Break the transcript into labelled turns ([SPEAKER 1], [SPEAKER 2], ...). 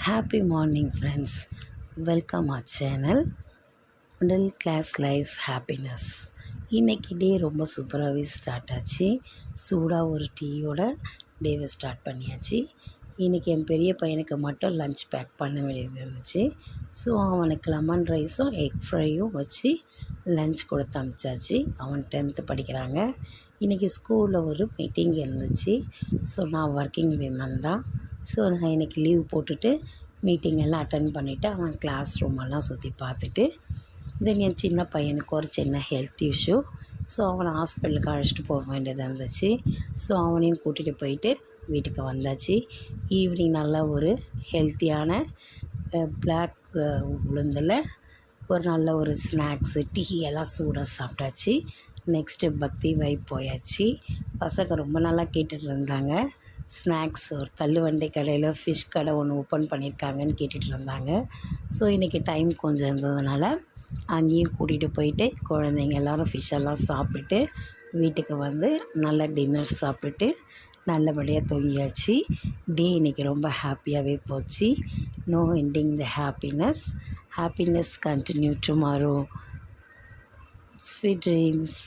[SPEAKER 1] Happy morning, friends. Welcome our channel Middle Class Life Happiness. இன்றைக்கி டே ரொம்ப சூப்பராகவே start ஆச்சு. சூடாக ஒரு டீயோட டேவை ஸ்டார்ட் பண்ணியாச்சு. இன்றைக்கி என் பெரிய பையனுக்கு மட்டும் லன்ச் பேக் பண்ண வேண்டியது இருந்துச்சு. ஸோ அவனுக்கு லெமன் ரைஸும் எக் ஃப்ரையும் வச்சு லன்ச் கொடுத்து அனுப்பிச்சாச்சு. அவன் 10th படிக்கிறாங்க. இன்றைக்கி ஸ்கூலில் ஒரு மீட்டிங் இருந்துச்சு. ஸோ நான் ஒர்க்கிங் விமன் தான். ஸோ நான் இன்றைக்கி லீவ் போட்டுட்டு மீட்டிங் எல்லாம் அட்டன் பண்ணிவிட்டு அவன் கிளாஸ் ரூமெல்லாம் சுற்றி பார்த்துட்டு தென் என் சின்ன பையனுக்கு ஒரு சின்ன ஹெல்த் இஷ்யூ. ஸோ அவனை ஹாஸ்பிட்டலுக்கு அழைச்சிட்டு போக வேண்டியதாக இருந்துச்சு. ஸோ அவனையும் கூட்டிகிட்டு போயிட்டு வீட்டுக்கு வந்தாச்சு. ஈவினிங் நல்லா ஒரு ஹெல்த்தியான பிளாக் உளுந்தில் ஒரு நல்ல ஒரு ஸ்நாக்ஸு டீ எல்லாம் சூடாக சாப்பிட்டாச்சு. நெக்ஸ்ட்டு பக்தி வைப் போயாச்சு. பசங்க ரொம்ப நாளாக கேட்டுட்டு இருந்தாங்க. ஸ்நாக்ஸ் ஒரு தள்ளுவண்டி கடையில் ஃபிஷ் கடை ஒன்று ஓப்பன் பண்ணியிருக்காங்கன்னு கேட்டுட்டு இருந்தாங்க. ஸோ இன்றைக்கி டைம் கொஞ்சம் இருந்ததுனால அங்கேயும் கூட்டிகிட்டு போயிட்டு குழந்தைங்க எல்லோரும் ஃபிஷ்ஷெல்லாம் சாப்பிட்டு வீட்டுக்கு வந்து நல்ல டின்னர் சாப்பிட்டு நல்லபடியாக தூங்கியாச்சு. டே இன்றைக்கி ரொம்ப ஹாப்பியாகவே போச்சு. No ending the happiness continue tomorrow. Sweet dreams.